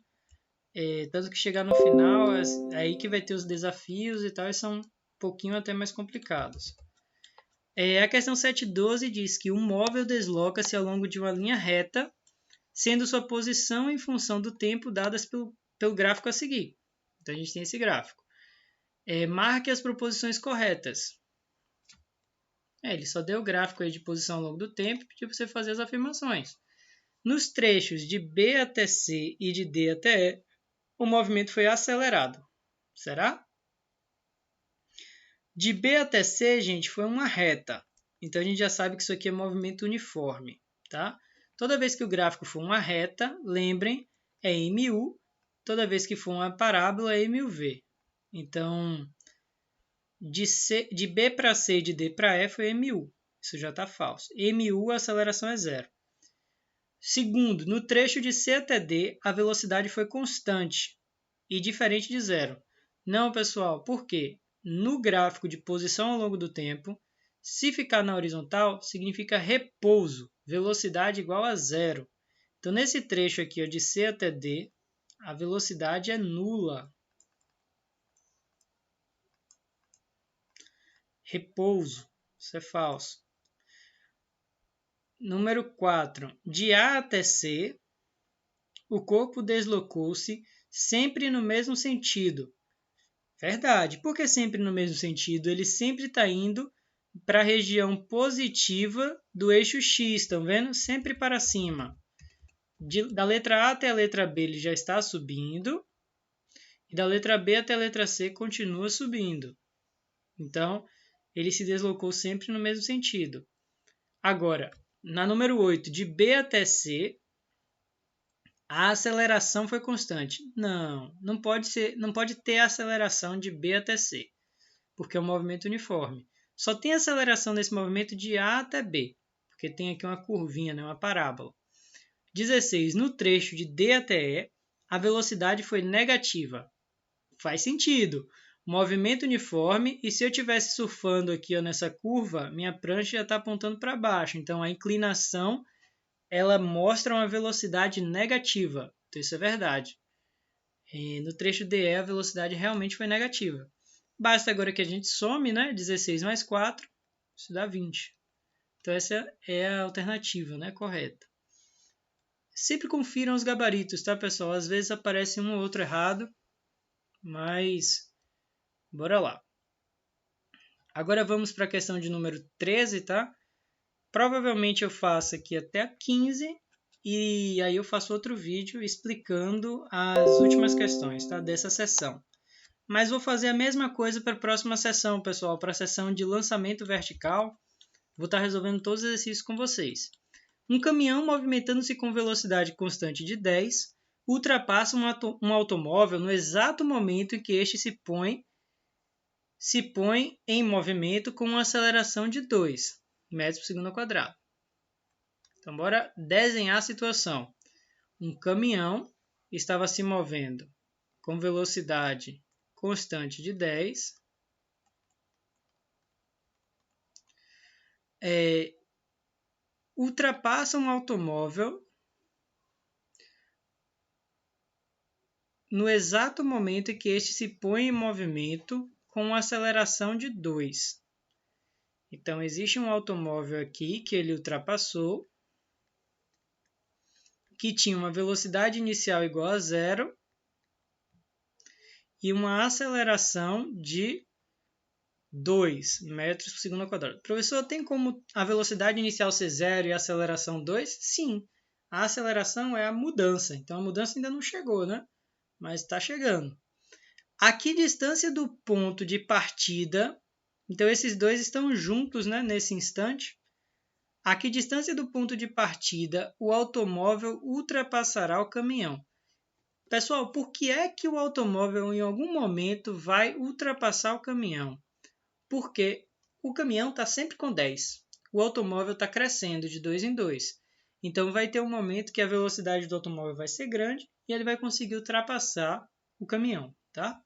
Tanto que chegar no final, é aí que vai ter os desafios e tal, e são um pouquinho até mais complicados. A questão 7,12 diz que um móvel desloca-se ao longo de uma linha reta, sendo sua posição em função do tempo dadas pelo gráfico a seguir. Então, a gente tem esse gráfico. Marque as proposições corretas. Ele só deu o gráfico aí de posição ao longo do tempo e pediu para você fazer as afirmações. Nos trechos de B até C e de D até E, o movimento foi acelerado. Será? De B até C, gente, foi uma reta. Então, a gente já sabe que isso aqui é movimento uniforme. Tá? Toda vez que o gráfico for uma reta, lembrem, é MU. Toda vez que for uma parábola, é MUV. Então, de B para C e de D para E foi MU. Isso já está falso. MU, a aceleração é 0. Segundo, no trecho de C até D, a velocidade foi constante e diferente de 0. Não, pessoal, por quê? No gráfico de posição ao longo do tempo, se ficar na horizontal, significa repouso, velocidade igual a 0. Então, nesse trecho aqui, ó, de C até D, a velocidade é nula. repouso. Isso é falso. Número 4. De A até C, o corpo deslocou-se sempre no mesmo sentido. Verdade. Por que sempre no mesmo sentido? Ele sempre está indo para a região positiva do eixo X, estão vendo? Sempre para cima. Da letra A até a letra B ele já está subindo. E da letra B até a letra C continua subindo. Então, ele se deslocou sempre no mesmo sentido. Agora, na número 8, de B até C, a aceleração foi constante. Não pode ter aceleração de B até C, porque é um movimento uniforme. Só tem aceleração nesse movimento de A até B, porque tem aqui uma curvinha, né, uma parábola. 16. No trecho de D até E, a velocidade foi negativa. Faz sentido. Movimento uniforme, e se eu estivesse surfando aqui ó, nessa curva, minha prancha já está apontando para baixo. Então, a inclinação ela mostra uma velocidade negativa. Então, isso é verdade. E no trecho DE, a velocidade realmente foi negativa. Basta agora que a gente some, né? 16 mais 4, isso dá 20. Então, essa é a alternativa, né? Correta. Sempre confiram os gabaritos, tá, pessoal? Às vezes aparece um ou outro errado, mas bora lá. Agora vamos para a questão de número 13, tá? Provavelmente eu faço aqui até a 15 e aí eu faço outro vídeo explicando as últimas questões, tá? Dessa sessão. Mas vou fazer a mesma coisa para a próxima sessão, pessoal, para a sessão de lançamento vertical. Vou estar resolvendo todos os exercícios com vocês. Um caminhão movimentando-se com velocidade constante de 10 ultrapassa um automóvel no exato momento em que este se põe em movimento com uma aceleração de 2 metros por segundo ao quadrado. Então, bora desenhar a situação. Um caminhão estava se movendo com velocidade constante de 10. Ultrapassa um automóvel no exato momento em que este se põe em movimento com uma aceleração de 2. Então, existe um automóvel aqui que ele ultrapassou, que tinha uma velocidade inicial igual a 0 e uma aceleração de 2 metros por segundo ao quadrado. Professor, tem como a velocidade inicial ser 0 e a aceleração 2? Sim, a aceleração é a mudança. Então, a mudança ainda não chegou, né? Mas está chegando. A que distância do ponto de partida... Então, esses dois estão juntos, né, nesse instante. A que distância do ponto de partida o automóvel ultrapassará o caminhão? Pessoal, por que é que o automóvel em algum momento vai ultrapassar o caminhão? Porque o caminhão está sempre com 10. O automóvel está crescendo de 2 em 2. Então, vai ter um momento que a velocidade do automóvel vai ser grande e ele vai conseguir ultrapassar o caminhão, tá?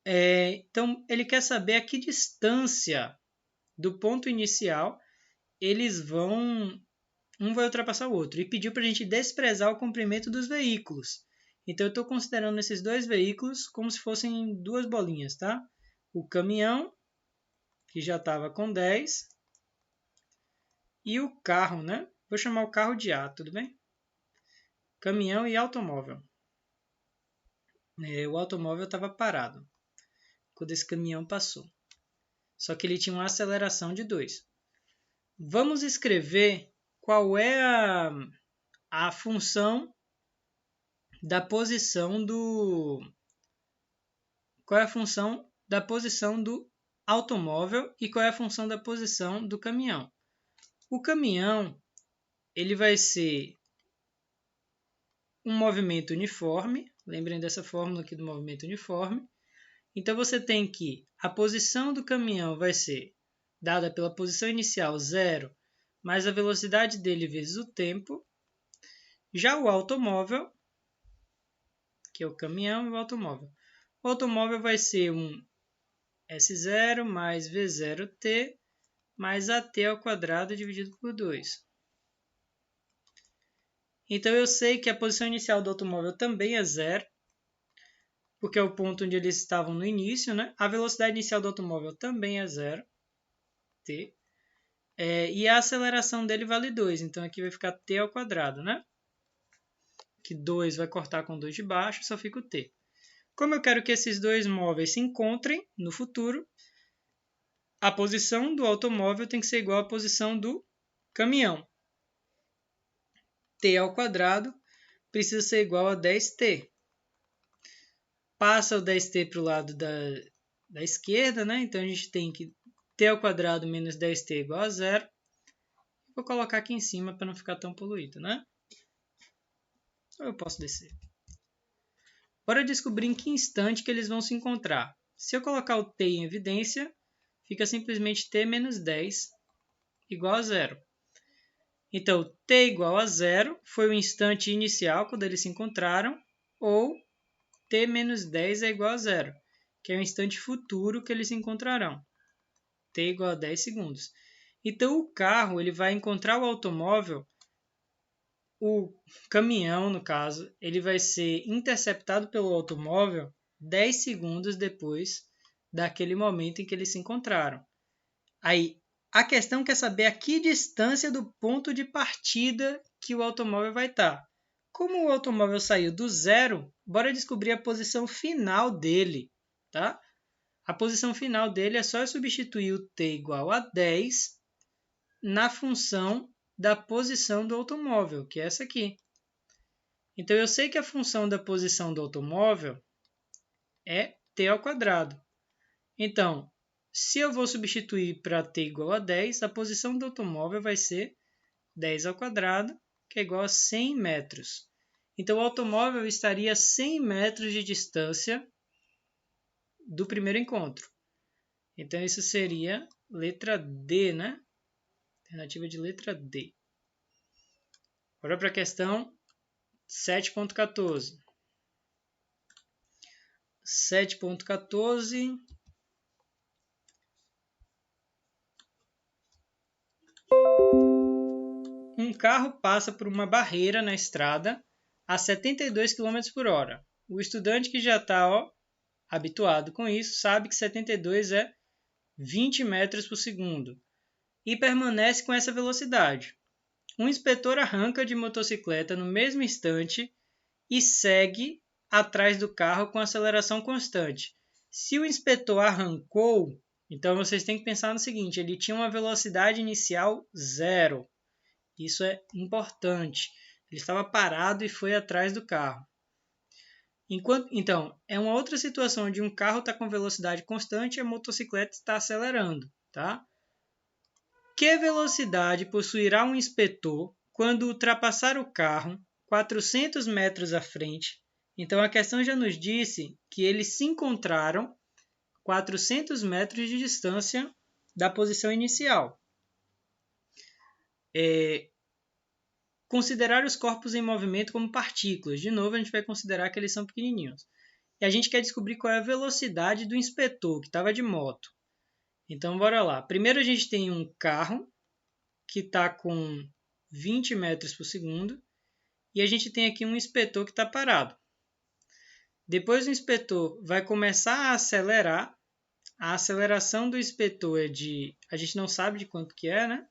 Então, ele quer saber a que distância do ponto inicial eles vão... Um vai ultrapassar o outro. E pediu para a gente desprezar o comprimento dos veículos. Então, eu estou considerando esses dois veículos como se fossem duas bolinhas, tá? O caminhão, que já estava com 10, e o carro, né? Vou chamar o carro de A, tudo bem? Caminhão e automóvel. O automóvel estava parado quando esse caminhão passou. Só que ele tinha uma aceleração de 2. Vamos escrever qual é a função da posição do... Qual é a função da posição do automóvel e qual é a função da posição do caminhão. O caminhão ele vai ser um movimento uniforme. Lembrem dessa fórmula aqui do movimento uniforme. Então, você tem que a posição do caminhão vai ser dada pela posição inicial 0, mais a velocidade dele vezes o tempo. Já o automóvel, que é o caminhão e o automóvel. O automóvel vai ser um S0 mais V0t mais AT ao quadrado dividido por 2. Então, eu sei que a posição inicial do automóvel também é 0, porque é o ponto onde eles estavam no início, né? A velocidade inicial do automóvel também é 0. t. E a aceleração dele vale 2, então aqui vai ficar t ao quadrado, né? Que 2 vai cortar com 2 de baixo, só fica o t. Como eu quero que esses dois móveis se encontrem no futuro, a posição do automóvel tem que ser igual à posição do caminhão. T ao quadrado precisa ser igual a 10t. Passa o 10t para o lado da esquerda, né? Então a gente tem que t ao quadrado menos 10t igual a 0. Vou colocar aqui em cima para não ficar tão poluído, né? Ou eu posso descer. Bora descobrir em que instante que eles vão se encontrar. Se eu colocar o t em evidência, fica simplesmente t menos 10 igual a 0. Então, t igual a 0 foi o instante inicial quando eles se encontraram, ou t menos 10 é igual a 0, que é o instante futuro que eles se encontrarão. T igual a 10 segundos. Então, o carro ele vai encontrar o automóvel, o caminhão, no caso, ele vai ser interceptado pelo automóvel 10 segundos depois daquele momento em que eles se encontraram. Aí, a questão quer saber a que distância do ponto de partida que o automóvel vai estar. Como o automóvel saiu do zero, bora descobrir a posição final dele, tá? A posição final dele é só eu substituir o t igual a 10 na função da posição do automóvel, que é essa aqui. Então, eu sei que a função da posição do automóvel é t ao quadrado. Então, se eu vou substituir para t igual a 10, a posição do automóvel vai ser 10 ao quadrado, que é igual a 100 metros. Então, o automóvel estaria a 100 metros de distância do primeiro encontro. Então, isso seria letra D, né? Alternativa de letra D. Agora para a questão 7.14. 7.14... Um carro passa por uma barreira na estrada a 72 km por hora. O estudante que já está habituado com isso sabe que 72 é 20 metros por segundo e permanece com essa velocidade. Um inspetor arranca de motocicleta no mesmo instante e segue atrás do carro com aceleração constante. Se o inspetor arrancou, então vocês têm que pensar no seguinte, ele tinha uma velocidade inicial 0. Isso é importante. Ele estava parado e foi atrás do carro. Então, é uma outra situação onde um carro está com velocidade constante e a motocicleta está acelerando. Tá? Que velocidade possuirá um inspetor quando ultrapassar o carro 400 metros à frente? Então, a questão já nos disse que eles se encontraram 400 metros de distância da posição inicial. Considerar os corpos em movimento como partículas. De novo, a gente vai considerar que eles são pequenininhos. E a gente quer descobrir qual é a velocidade do inspetor, que estava de moto. Então, bora lá. Primeiro, a gente tem um carro que está com 20 metros por segundo. E a gente tem aqui um inspetor que está parado. Depois, o inspetor vai começar a acelerar. A aceleração do inspetor é de... A gente não sabe de quanto que é, né?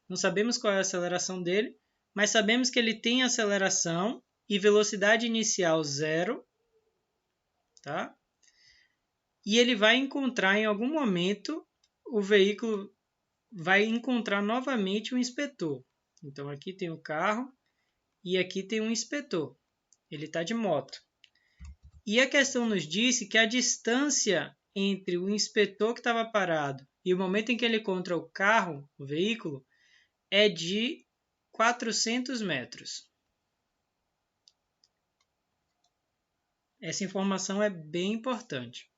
Não sabemos qual é a aceleração dele. Mas sabemos que ele tem aceleração e velocidade inicial 0, tá? E ele vai encontrar em algum momento, o veículo vai encontrar novamente o inspetor. Então aqui tem o carro e aqui tem um inspetor. Ele está de moto. E a questão nos disse que a distância entre o inspetor que estava parado e o momento em que ele encontra o carro, o veículo, é de 400 metros. Essa informação é bem importante.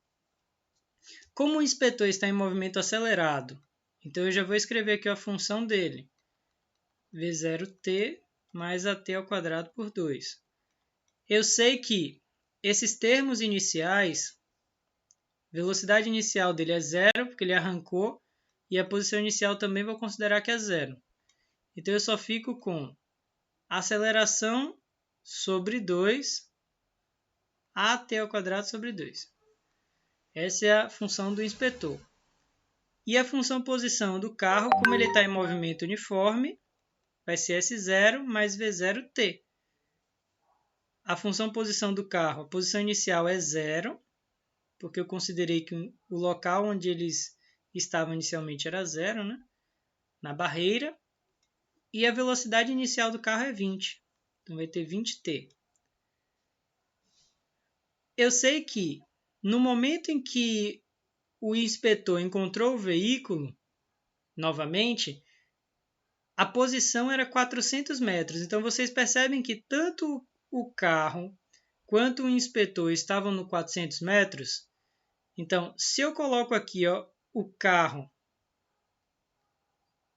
Como o inspetor está em movimento acelerado, então eu já vou escrever aqui a função dele. V0t mais at ao quadrado por 2. Eu sei que esses termos iniciais, velocidade inicial dele é 0, porque ele arrancou, e a posição inicial também vou considerar que é 0. Então eu só fico com aceleração sobre 2, at ao quadrado sobre 2. Essa é a função do inspetor. E a função posição do carro, como ele está em movimento uniforme, vai ser S0 mais V0t. A função posição do carro, a posição inicial é 0, porque eu considerei que o local onde eles estavam inicialmente era 0, né? Na barreira. E a velocidade inicial do carro é 20. Então vai ter 20t. Eu sei que no momento em que o inspetor encontrou o veículo, novamente, a posição era 400 metros. Então vocês percebem que tanto o carro quanto o inspetor estavam no 400 metros. Então, se eu coloco aqui o carro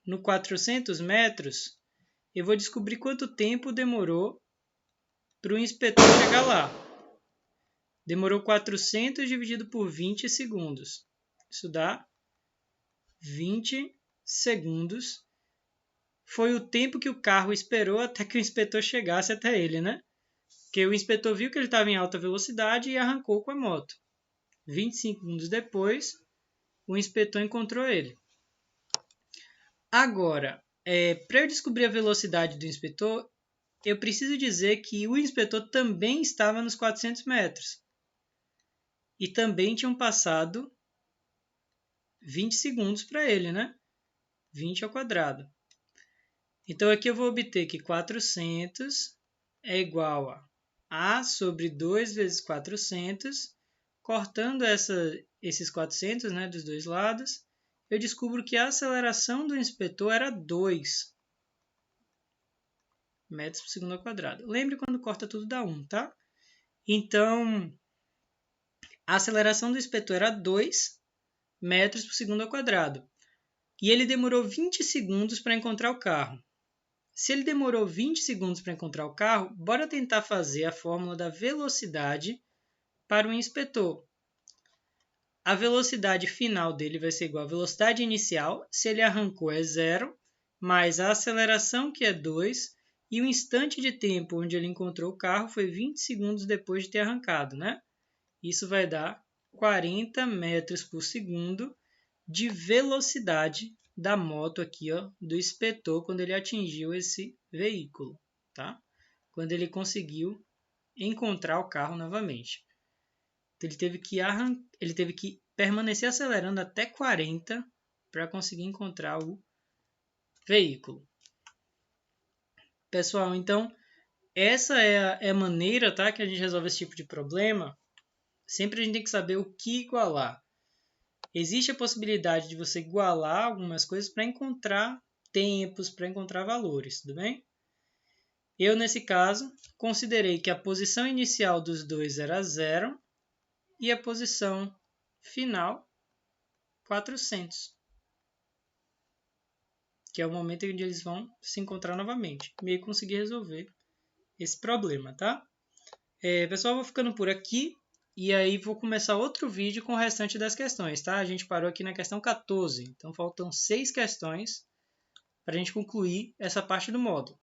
no 400 metros, eu vou descobrir quanto tempo demorou para o inspetor chegar lá. Demorou 400 dividido por 20 segundos. Isso dá 20 segundos. Foi o tempo que o carro esperou até que o inspetor chegasse até ele, né? Porque o inspetor viu que ele estava em alta velocidade e arrancou com a moto. 25 segundos depois, o inspetor encontrou ele. Agora, para eu descobrir a velocidade do inspetor, eu preciso dizer que o inspetor também estava nos 400 metros. E também tinham passado 20 segundos para ele, né? 20 ao quadrado. Então, aqui eu vou obter que 400 é igual a sobre 2 vezes 400. Cortando esses 400, né, dos dois lados, eu descubro que a aceleração do inspetor era 2 metros por segundo ao quadrado. Lembre quando corta tudo dá 1, tá? Então, a aceleração do inspetor era 2 metros por segundo ao quadrado. E ele demorou 20 segundos para encontrar o carro. Se ele demorou 20 segundos para encontrar o carro, bora tentar fazer a fórmula da velocidade para o inspetor. A velocidade final dele vai ser igual à velocidade inicial, se ele arrancou é 0, mais a aceleração que é 2, e o instante de tempo onde ele encontrou o carro foi 20 segundos depois de ter arrancado, né? Isso vai dar 40 metros por segundo de velocidade da moto aqui, do inspetor, quando ele atingiu esse veículo, tá? Quando ele conseguiu encontrar o carro novamente. Então, ele teve que permanecer acelerando até 40 para conseguir encontrar o veículo. Pessoal, então, essa é a maneira, tá, que a gente resolve esse tipo de problema. Sempre a gente tem que saber o que igualar. Existe a possibilidade de você igualar algumas coisas para encontrar tempos, para encontrar valores, tudo bem? Eu, nesse caso, considerei que a posição inicial dos dois era 0 e a posição final 400, que é o momento em que eles vão se encontrar novamente. Meio que consegui resolver esse problema, tá? Pessoal, vou ficando por aqui e aí vou começar outro vídeo com o restante das questões, tá? A gente parou aqui na questão 14, então faltam 6 questões para a gente concluir essa parte do módulo.